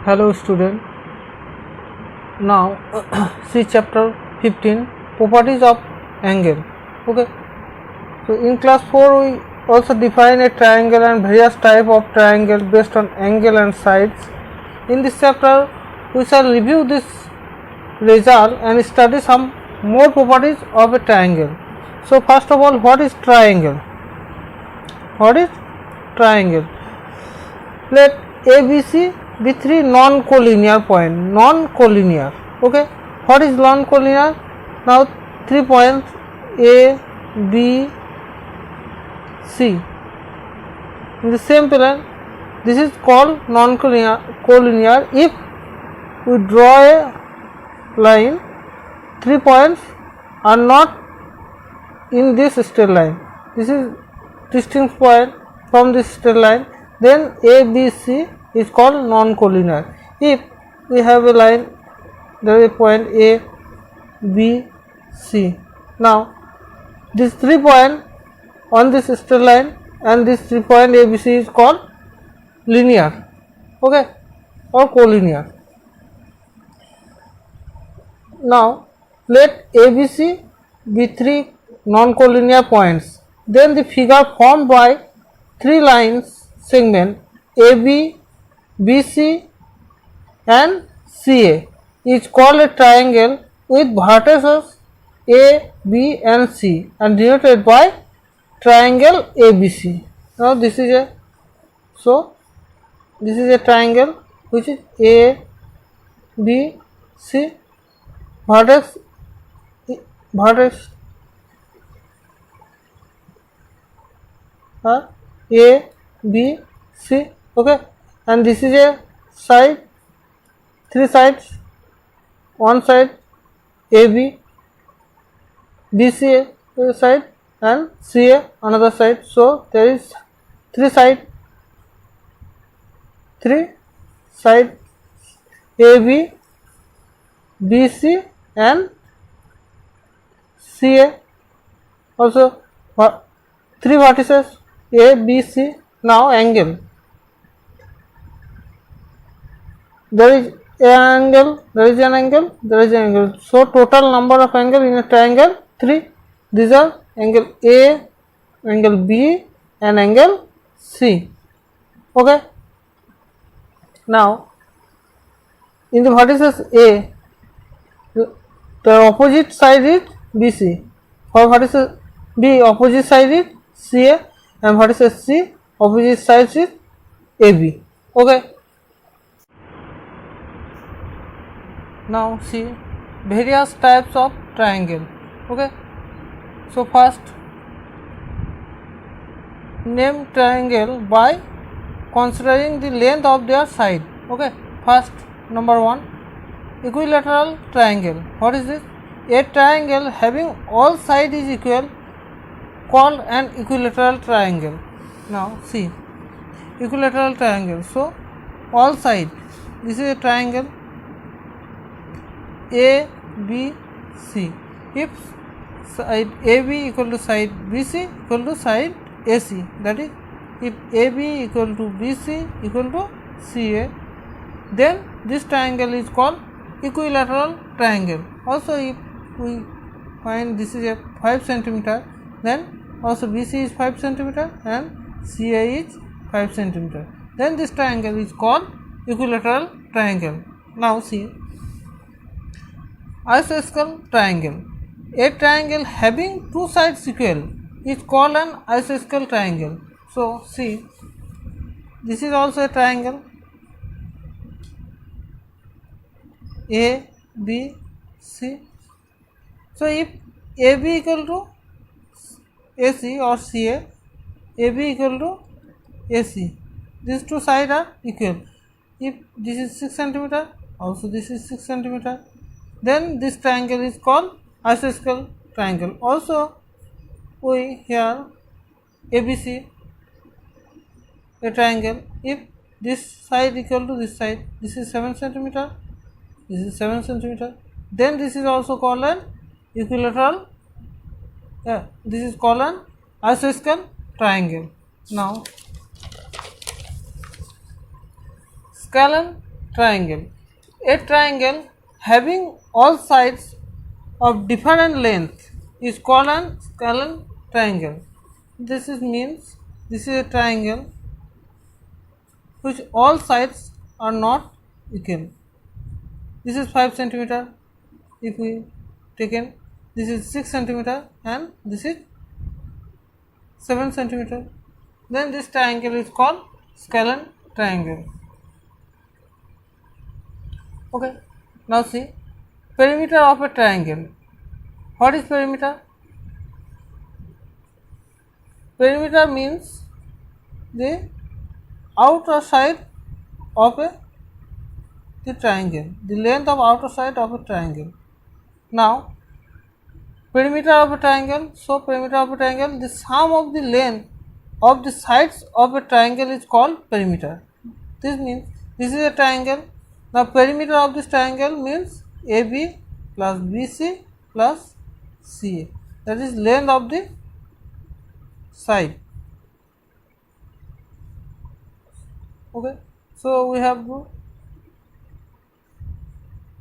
Hello student. Now see chapter 15 properties of angle. Okay. So in class 4 we also define a triangle and various type of triangle based on angle and sides. In this chapter we shall review this result and study some more properties of a triangle. So first of all, what is triangle? What is triangle? Let ABC be three non-collinear points. Non-collinear. Okay. What is non-collinear? Now 3 points A, B, C in the same plane. This is called non-collinear. If we draw a line, 3 points are not in this straight line. This is distinct point from this straight line. Then A, B, C is called non-collinear. If we have a line, there is a point A, B, C. Now this 3 point on this straight line and this 3 point A, B, C is called linear, okay, or collinear. Now let ABC be three non-collinear points. Then the figure formed by 3 lines segment AB, BC and CA is called a triangle with vertices A, B and C and denoted by triangle ABC. Now this is a triangle which is A, B, C, vertex A, B, C, okay, and this is a side, 3 sides, one side AB, BC side and CA another side. So there is 3 side AB, BC and CA, also 3 vertices A, B, C. Now angle, there is an angle, so total number of angle in a triangle 3. These are angle A, angle B and angle C, okay. Now in the vertices A, the opposite side is BC, for vertices B opposite side is CA and vertices C opposite side is AB, okay. Now see various types of triangle, okay. So first name triangle by considering the length of their side, okay. First number 1, equilateral triangle. What is this? A triangle having all sides is equal called an equilateral triangle. Now see equilateral triangle, so all sides, this is a triangle A, B, C. If side AB equal to side BC equal to side AC, that is if AB equal to BC equal to CA, then this triangle is called equilateral triangle. Also if we find this is a 5 centimeter, then also BC is 5 centimeter and CA is 5 centimeter, then this triangle is called equilateral triangle. Now see isosceles triangle. A triangle having 2 sides equal is called an isosceles triangle. So see this is also a triangle A, B, C. So if AB equal to AC or CA, AB equal to AC, these 2 sides are equal. If this is 6 centimeter, also this is 6 centimeter, then this triangle is called isosceles triangle. Also we here ABC, a triangle, if this side equal to this side, this is 7 centimeter, this is 7 centimeter, then this is also called an equilateral, this is called an isosceles triangle. Now scalene triangle. A triangle having all sides of different length is called an scalene triangle. This means this is a triangle which all sides are not equal. This is 5 centimeter. If we taken, this is 6 centimeter and this is 7 centimeter. Then this triangle is called scalene triangle. Okay. Now see, perimeter of a triangle. What is perimeter? Perimeter means the outer side of the triangle, the length of outer side of a triangle. Now, perimeter of a triangle. So, perimeter of a triangle, the sum of the length of the sides of a triangle is called perimeter. This means this is a triangle. Now, perimeter of this triangle means AB plus BC plus CA. That is length of the side. Okay. So, we have to,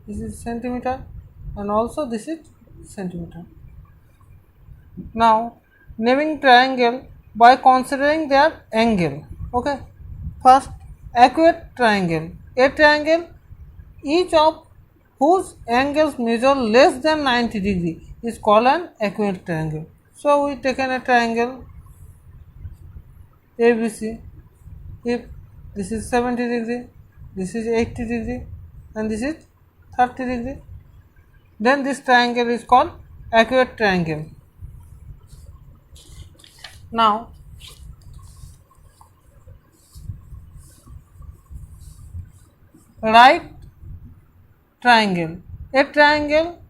this is centimeter and also this is centimeter. Now, naming triangle by considering their angle. Okay. First, acute triangle. A triangle each of whose angles measure less than 90 degree is called an acute triangle. So, we taken a triangle ABC. If this is 70 degree, this is 80 degree and this is 30 degree, then this triangle is called acute triangle. Now, right triangle. A triangle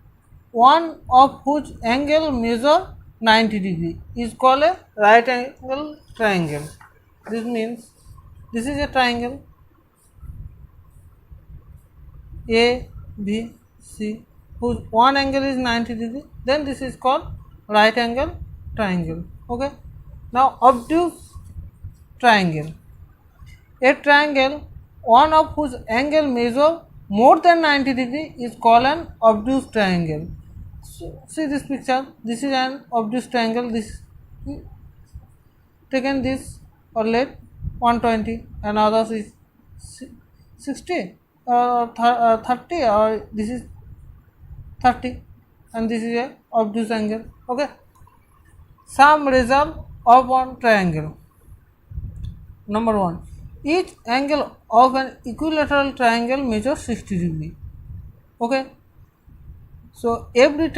one of whose angle measure 90 degree is called a right angle triangle. This means this is a triangle A, B, C whose one angle is 90 degree, then this is called right angle triangle. Okay. Now, obtuse triangle. A triangle one of whose angle measure more than 90 degree is called an obtuse triangle. So, see this picture, this is an obtuse triangle, this taken this or let 120 and others is 60 or 30 or this is 30 and this is a obtuse angle. Okay. Some result of one triangle. Number 1, each angle of an equilateral triangle measures 60 degree. Okay. So, every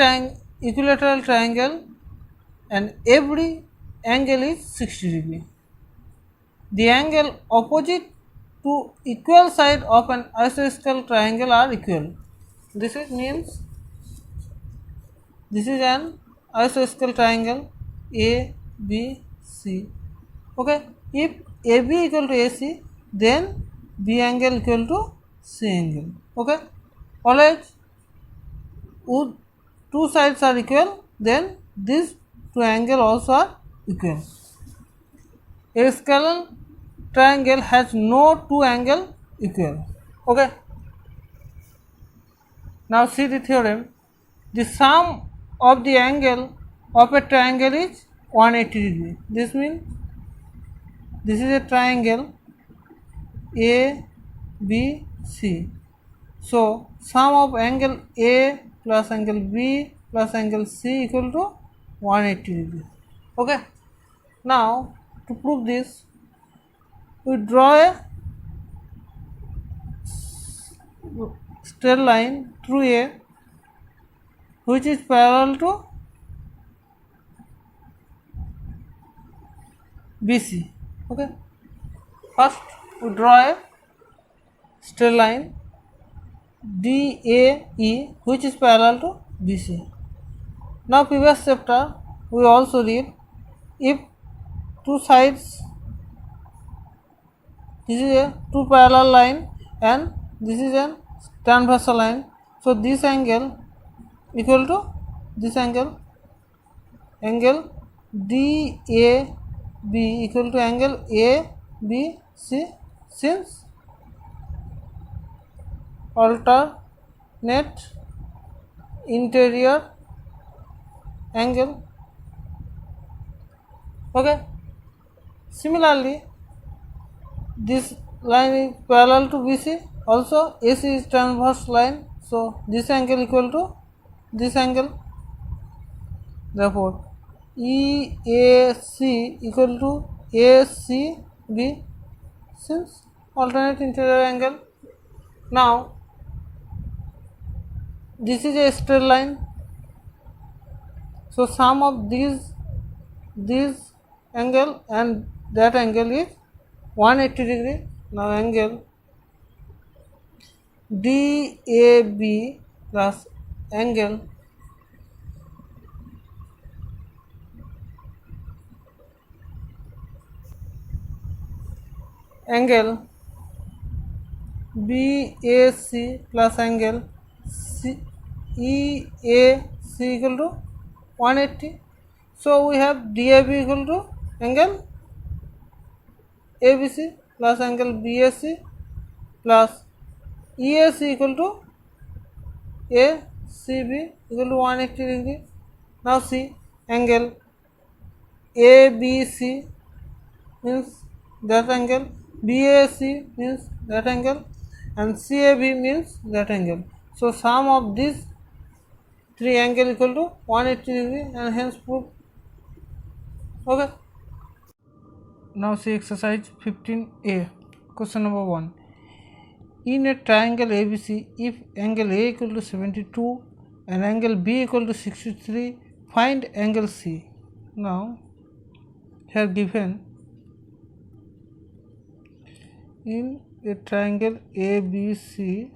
equilateral triangle and every angle is 60 degree. The angle opposite to equal side of an isosceles triangle are equal. This is means this is an isosceles triangle A, B, C. Okay. If AB equal to AC, then B angle equal to C angle. Okay. Always would two sides are equal, then these two angles also are equal. A scalene triangle has no two angles equal. Okay. Now see the theorem. The sum of the angle of a triangle is 180 degree. This means this is a triangle A, B, C. So, sum of angle A plus angle B plus angle C equal to 180 degree. Okay. Now, to prove this, we draw a straight line through A which is parallel to BC. Okay. First, we draw a straight line DAE which is parallel to BC. Now, previous chapter we also read if two sides, this is a two parallel line and this is a transversal line. So, this angle equal to this angle DAB equal to angle ABC, since alternate interior angle. Okay, similarly this line is parallel to BC, also AC is transverse line, so this angle equal to this angle, therefore EAC equal to ACB since alternate interior angle. Now this is a straight line, so sum of this angle and that angle is 180 degree. Now angle DAB plus angle BAC plus angle EAC equal to 180. So we have DAB equal to angle ABC plus angle BAC plus EAC equal to ACB equal to 180 degree. Now see angle ABC means that angle, BAC means that angle, and CAB means that angle. So sum of these three angle equal to 180 degree and hence proof. Okay. Now see exercise 15A. Question number 1. In a triangle ABC, if angle A equal to 72 and angle B equal to 63, find angle C. Now here given in a triangle ABC,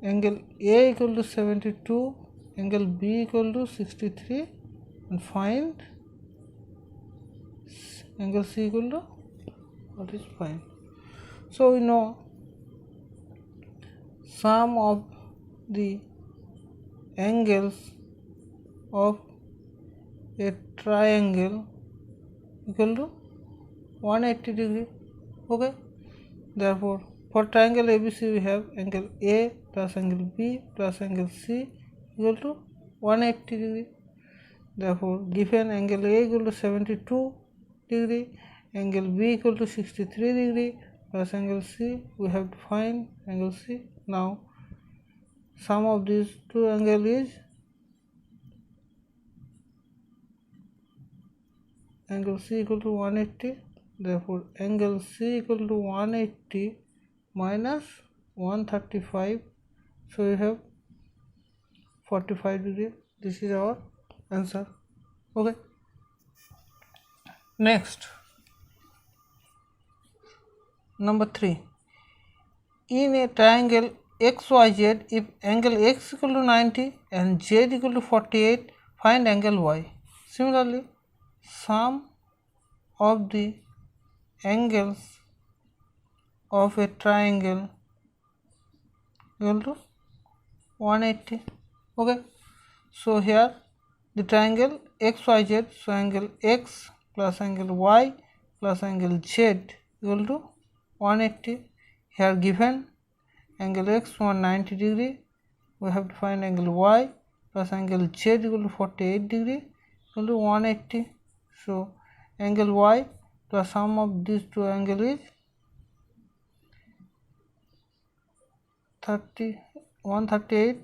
angle A equal to 72, angle B equal to 63, and find angle C equal to what is fine. So we know sum of the angles of a triangle equal to 180 degree. Okay, therefore for triangle ABC we have angle A plus angle B plus angle C equal to 180 degree. Therefore given angle A equal to 72 degree, angle B equal to 63 degree plus angle C, we have to find angle C. Now sum of these two angles is angle C equal to 180. Therefore angle C equal to 180 minus 135, so we have 45 degree. This is our answer. Okay, next number 3. In a triangle XYZ, if angle X equal to 90 and Z equal to 48, find angle Y. Similarly, sum of the angles of a triangle equal to 180. Okay, so here the triangle XYZ, so angle X plus angle Y plus angle Z equal to 180. Here given angle X 190 degree, we have to find angle Y plus angle Z equal to 48 degree equal to 180. So angle Y plus sum of these two angles is 138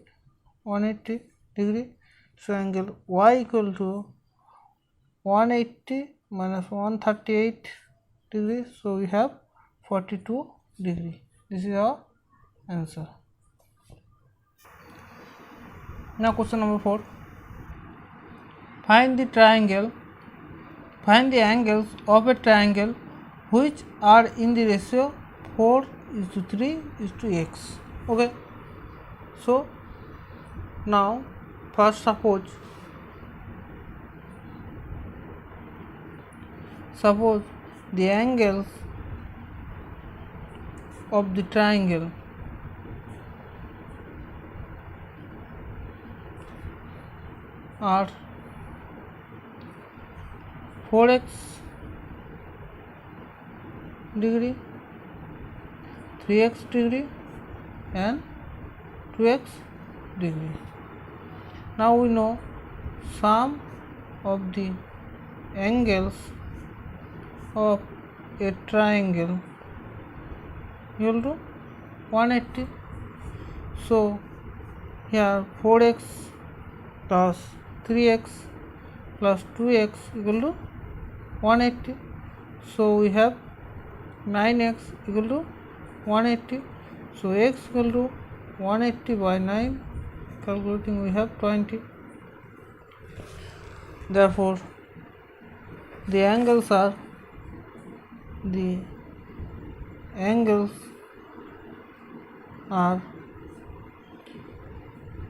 180 degree. So angle Y equal to 180 minus 138 degree, so we have 42 degree. This is our answer. Now question number 4. Find the angles of a triangle which are in the ratio 4:3:x. Okay, so now first suppose the angles of the triangle are 4x degree, 3x degree and 2x degree. Now we know sum of the angles of a triangle equal to 180. So here 4x plus 3x plus 2x equal to 180. So we have 9x equal to 180. So x equal to 180 by 9. Calculating, we have 20. Therefore the angles are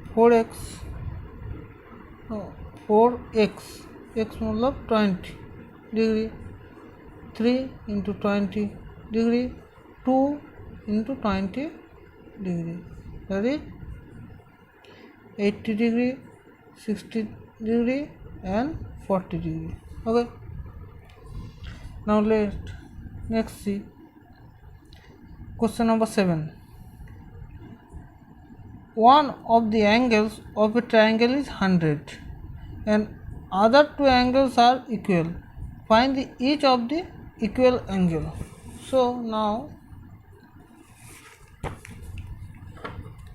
4x x मतलब 20 degree, 3 into 20 degree, 2 into 20 degree, that is 80 degree, 60 degree and 40 degree. Okay. Now next see question number 7. One of the angles of a triangle is 100 and other two angles are equal. Find each of the equal angle. So now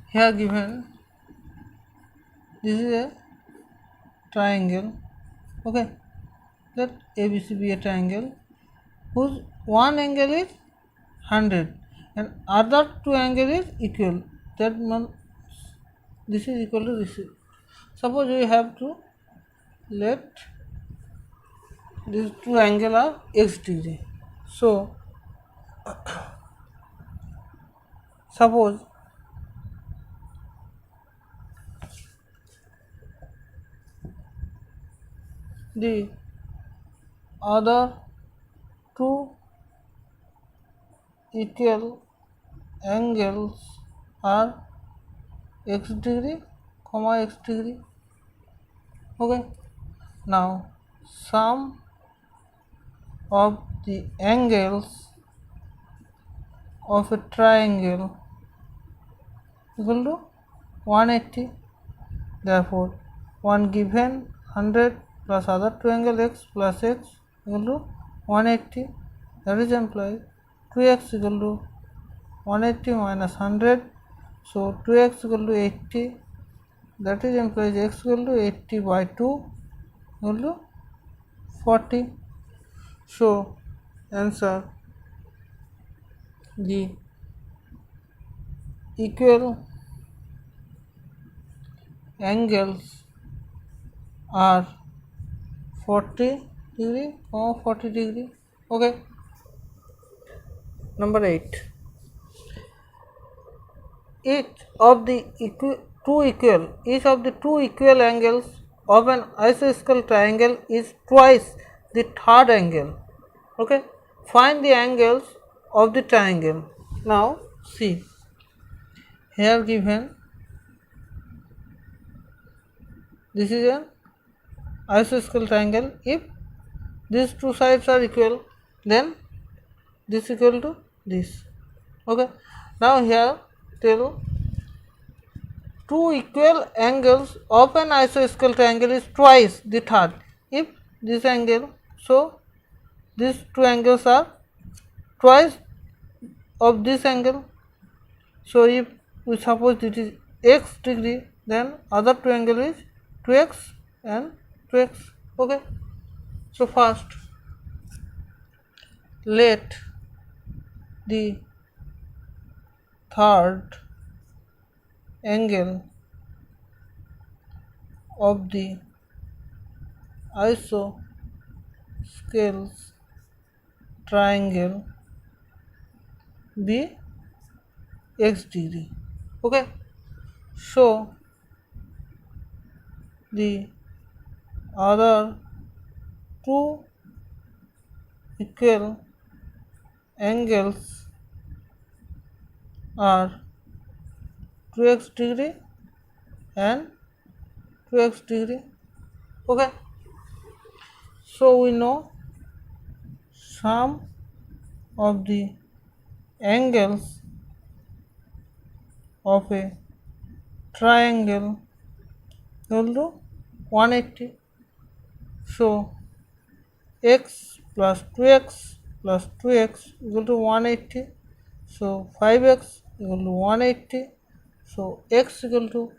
here given this is a triangle. Okay, let ABC be a triangle whose one angle is 100 and other two angle is equal. That means this is equal to this. Suppose we have to let these two angle are x degree. So suppose the other two equal angles are x degree, x degree. Okay. Now sum of the angles of a triangle equal to 180. Therefore one given 100 plus other two angle x plus x equal to 180. That is implies 2x equal to 180 minus 100. So 2x equal to 80. That is implies x equal to 80 by 2 equal to 40. So answer the equal angles are 40 degree, 40 degree. Okay. Number 8. Each of the two equal angles of an isosceles triangle is twice the third angle. Okay. Find the angles of the triangle. Now see, here given this is an isosceles triangle. If these two sides are equal, then this equal to this. Okay. Now here tell two equal angles of an isosceles triangle is twice the third. If this angle, so these two angles are twice of this angle. So if we suppose it is x degree, then other two angle is 2x and 2x. Okay. So first let the third angle of the isosceles triangle be x degree. Okay. So the other two equal angles are 2x degree and 2x degree. Okay. So we know sum of the angles of a triangle equal to 180. So x plus 2x plus 2x equal to 180. So 5x equal to 180. So x equal to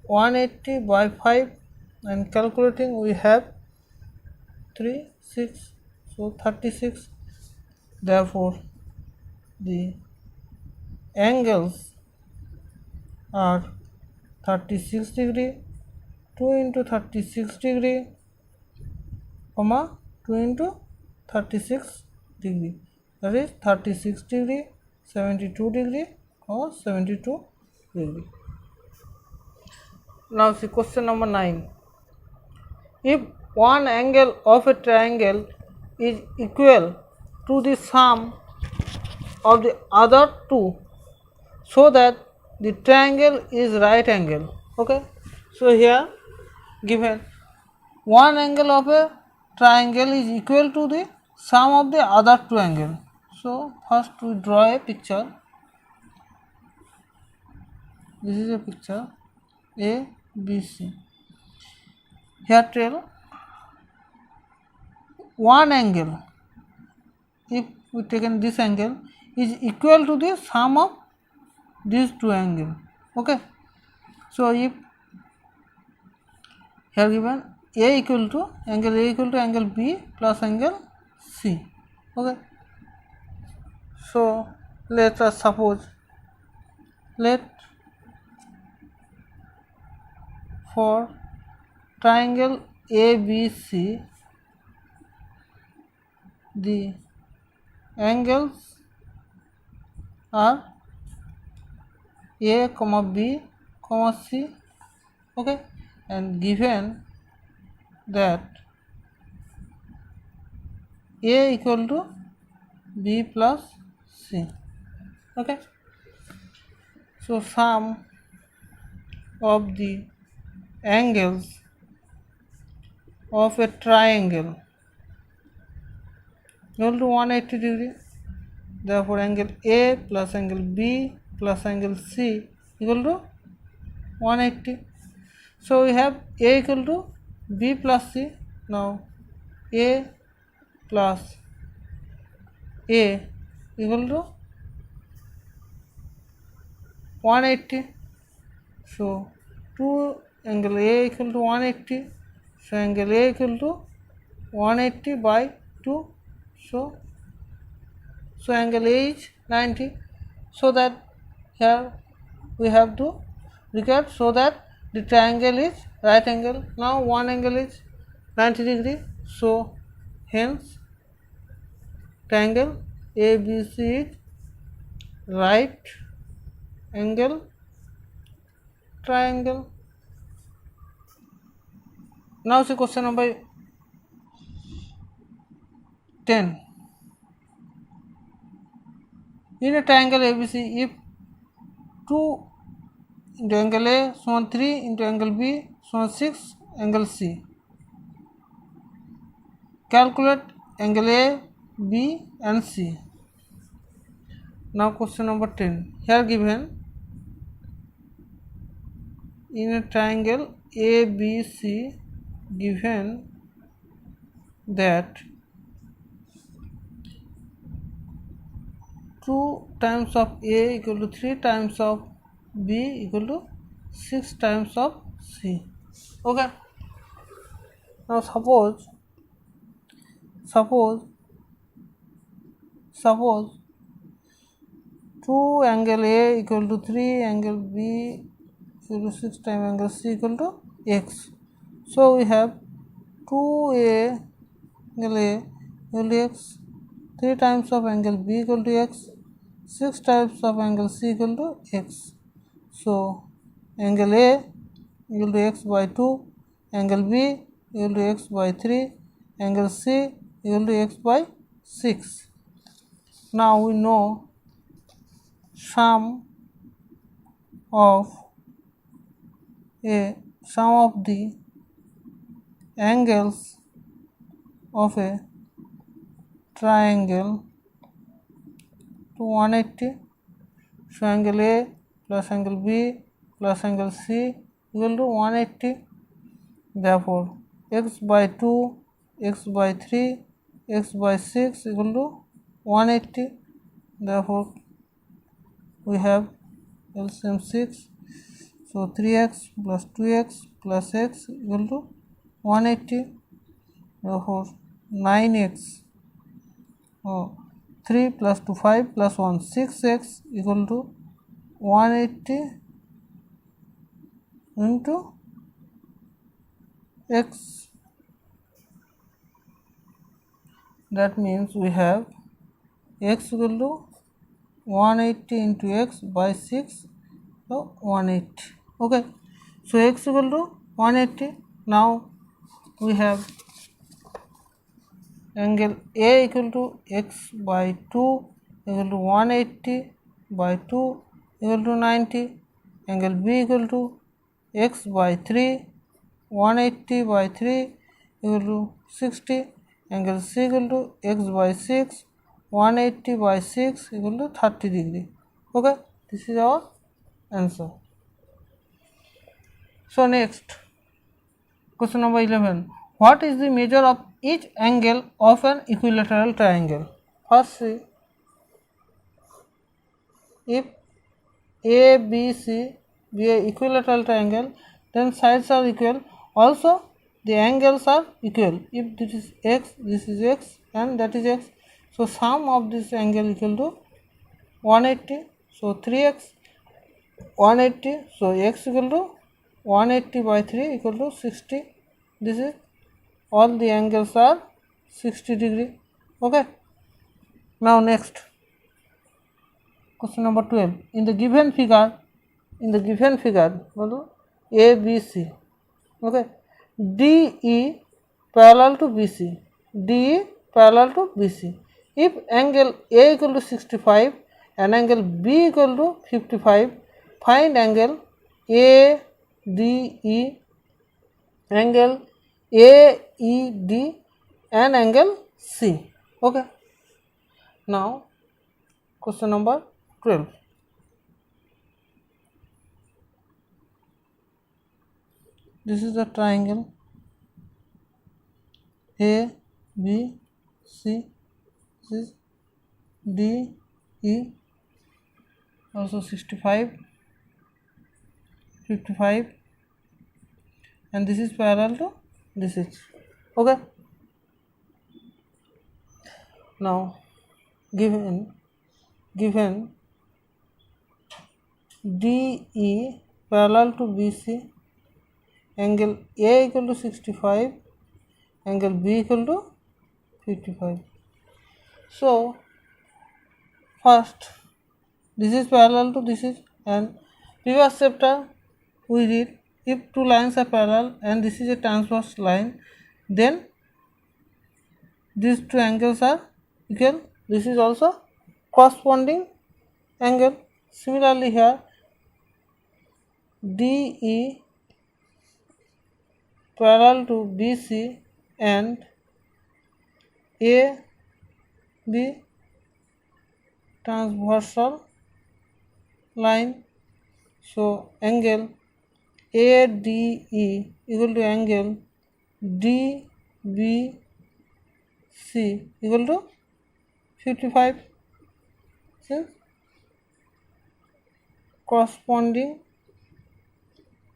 180 by 5, and calculating we have 3 6, so 36. Therefore the angles are 36 degree, 2 into 36 degree, comma 2 into 36 degree, that is 36 degree, 72 degree, or 72 degree. Now see question number 9. If one angle of a triangle is equal to the sum of the other two, so that the triangle is right angle. Okay, so here given one angle of a triangle is equal to the sum of the other two angles. So first we draw a picture. This is a picture A, B, C. Here tell one angle, if we taken this angle, is equal to the sum of these two angles. Okay, so if here given A equal to angle B plus angle C. Okay, so let us suppose, let for triangle ABC the angles are A comma B comma C. Okay, and given that A equal to B plus C. Okay, so sum of the angles of a triangle equal to 180 degree. Therefore angle A plus angle B plus angle C equal to 180. So we have A equal to B plus C. Now A plus A equal to 180. So 2 angle A equal to 180. So angle A equal to 180 by 2. So angle A is 90. So that here we have to record so that the triangle is right angle. Now one angle is 90 degree. So hence triangle ABC is right angle triangle. Now see question number 10. In a triangle ABC, if 2 into angle A so 3 into angle B so 6 angle C, calculate angle A, B and C. Now question number 10. Here given in a triangle ABC, given that 2 times of A equal to 3 times of B equal to 6 times of C. Okay, now suppose 2 angle A equal to 3, angle B equal to 6 times angle C equal to x. So we have 2A angle A equal to x, 3 times of angle B equal to x, 6 times of angle C equal to x. So angle A equal to x by 2, angle B equal to x by 3, angle C equal to x by 6. Now we know sum of the angles of a triangle to 180. So angle A plus angle B plus angle C equal to 180. Therefore, x by 2, x by 3, x by 6 equal to 180. Therefore, we have LCM 6. So 3x plus 2x plus x equal to 180. Therefore, 9x 3 plus 2 5 plus 1 6x equal to 180 into x. That means we have x equal to 180 into x by 6, so 180. Okay, so x equal to 180. Now we have angle A equal to x by 2 equal to 180 by 2 equal to 90. Angle B equal to x by 3 180 by 3 equal to 60. Angle C equal to x by 6 180 by 6 equal to 30 degree. Okay, this is our answer. So next, question number 11. What is the measure of each angle of an equilateral triangle? First, see, if A, B, C be an equilateral triangle, then sides are equal. Also, the angles are equal. If this is x, and that is x. So, sum of this angle equal to 180. So, 3x 180. So, x equal to 180 by 3 equal to 60. This is all the angles are 60 degree. Okay. Now, next question number 12. In the given figure, A, B, C. Okay. DE parallel to BC. DE parallel to BC. If angle A equal to 65 and angle B equal to 55, find angle ADE, angle AED and angle C. Okay. Now, question number 12. This is the triangle A, B, C. This is D, E, also 65, 55, and this is parallel to this is. Okay. Now, given DE parallel to BC, angle A equal to 65, angle B equal to 55. So, first this is parallel to this is, and previous chapter we read if two lines are parallel and this is a transverse line, then these two angles are equal. This is also corresponding angle. Similarly, here DE parallel to BC and AB transversal line. So, angle ADE equal to angle DBC equal to 55. Since corresponding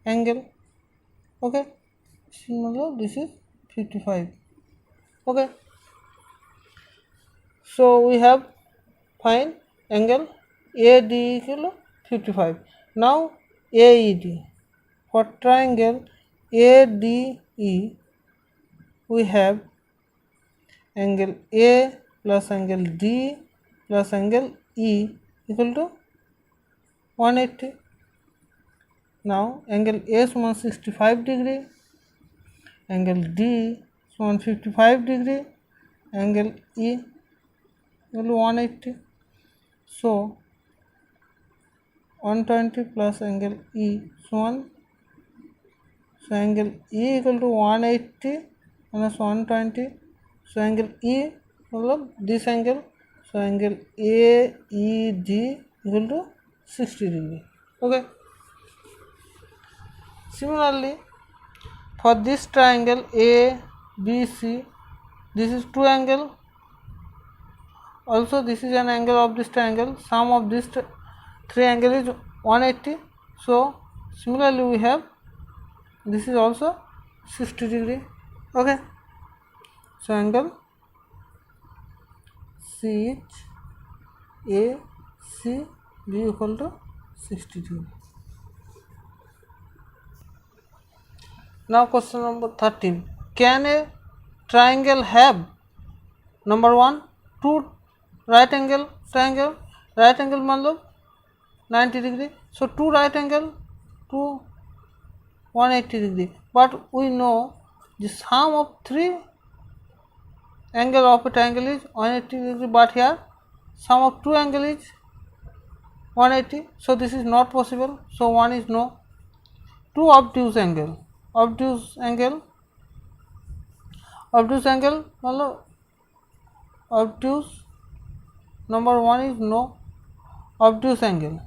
angle. Okay. This is 55. Okay. So, we have find angle AD equal to 55. Now, AED. For triangle ADE, we have angle A plus angle D plus angle E equal to 180. Now, angle A is 165 degree, angle D is 155 degree, angle E equal to 180. So, 120 plus angle E is 1. So, angle E equal to 180 minus 120. So, angle E equal this angle. So, angle AED equal to 60 degree. Okay. Similarly, for this triangle A, B, C, this is two angle. Also, this is an angle of this triangle. Sum of this three angle is 180. So, similarly, we have this is also 60 degree. Okay. So, angle CHACB equal to 60 degree. Now, question number 13. Can a triangle have number 1 two right angle triangle? Right angle मतलब 90 degree. So, two right angle to 180 degree. But we know the sum of three angle of a triangle is 180 degree. But here sum of two angle is 180. So, this is not possible. So, one is no. Two obtuse angle. Obtuse angle मतलब obtuse number 1 is no. Obtuse angle,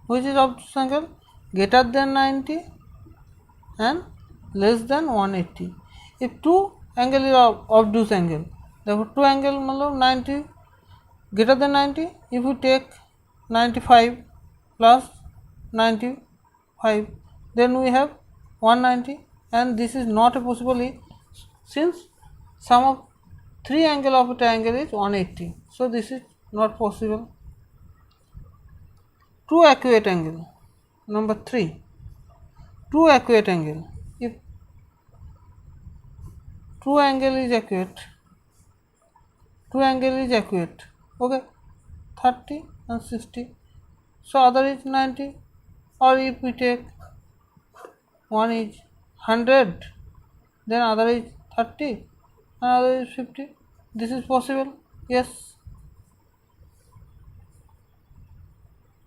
which is obtuse angle? Greater than 90 and less than 180. If two angle is obtuse angle, therefore two angle मतलब 90 greater than 90. If we take 95 plus 95, then we have 190, and this is not possible since sum of three angle of a triangle is 180. So, this is not possible. Two acute angle, number 3, two acute angle. If two angle is acute, okay, 30 and 60. So, other is 90, or if we take one is 100, then other is 30 and other is 50. This is possible. Yes.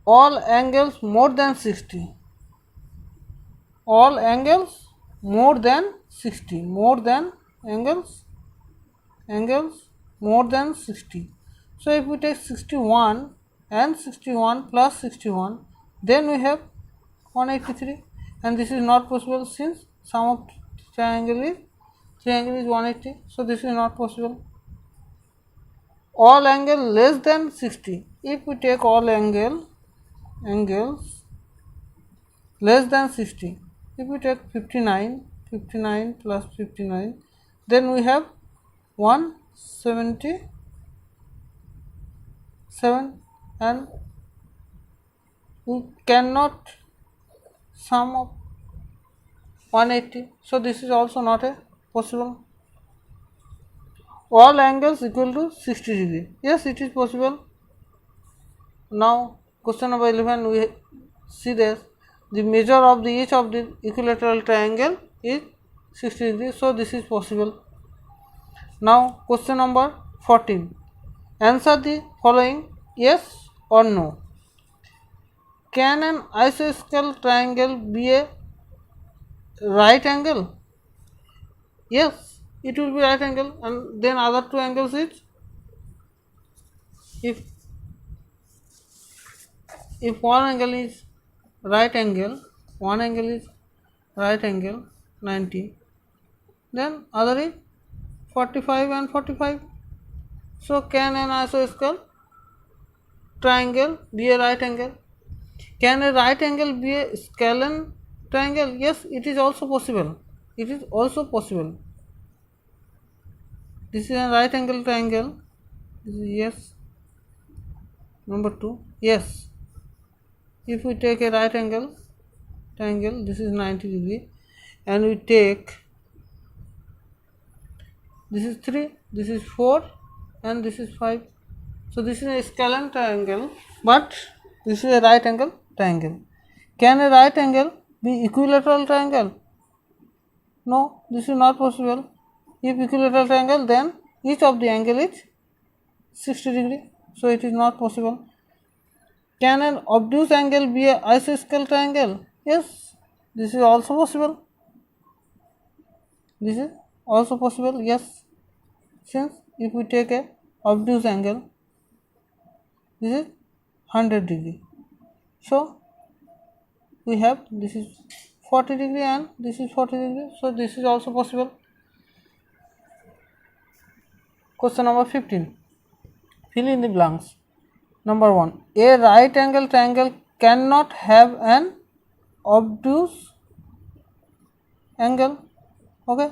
All angles more than 60. All angles more than 60. More than angles more than 60. So, if we take 61 and 61 plus 61, then we have 183, and this is not possible since sum of triangle is 180. So, this is not possible. All angle less than 60. If we take all angles less than 60, if we take 59 plus 59, then we have 177, and we cannot sum of 180. So, this is also not a possible. All angles equal to 60 degree. Yes, it is possible. Now, question number 11, we see this. The measure of each of the equilateral triangle is 60 degree. So, this is possible. Now, question number 14. Answer the following, yes or no. Can an isosceles triangle be a right angle? Yes, it will be right angle, and then other two angles is, if one angle is right angle, 90, then other is 45 and 45. So, can an isosceles triangle be a right angle? Can a right angle be a scalene triangle? Yes, it is also possible. This is a right angle triangle. Yes. Number 2. Yes. If we take a right angle triangle, this is 90 degree, and we take this is 3, this is 4, and this is 5. So, this is a scalene triangle, but this is a right angle triangle. Can a right angle be equilateral triangle? No, this is not possible. If equilateral triangle, then each of the angle is 60 degree. So, it is not possible. Can an obtuse angle be an isosceles triangle? Yes, this is also possible. Yes, since if we take a obtuse angle, this is 100 degree. So, we have this is 40 degree and this is 40 degree, so this is also possible. Question number 15. Fill in the blanks. Number 1. A right angle triangle cannot have an obtuse angle. Okay.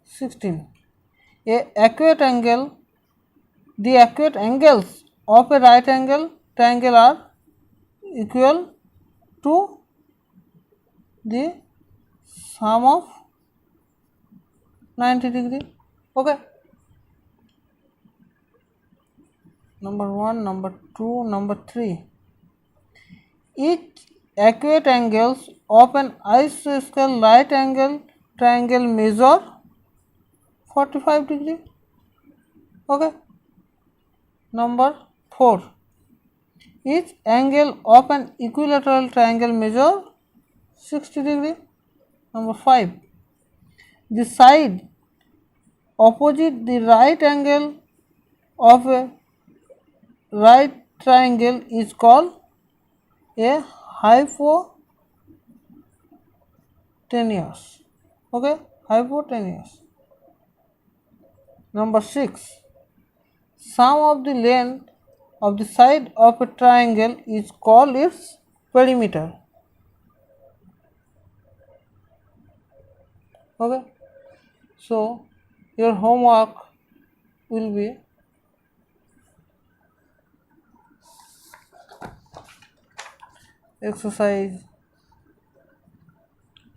16. The acute angles of a right angle triangle are equal to the sum of 90 degree. Okay. Number 1, number 2, number 3. Each acute angles of an isosceles right angle triangle measure 45 degree. Okay. Number 4. Each angle of an equilateral triangle measure 60 degree. Number 5. The side opposite the right angle of a right triangle is called a hypotenuse. Okay, hypotenuse. Number 6. Sum of the length of the side of a triangle is called its perimeter. Okay, so your homework will be exercise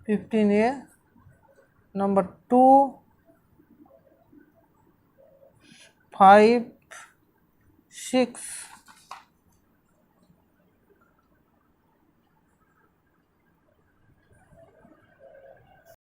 15A, number 2, 5, 6,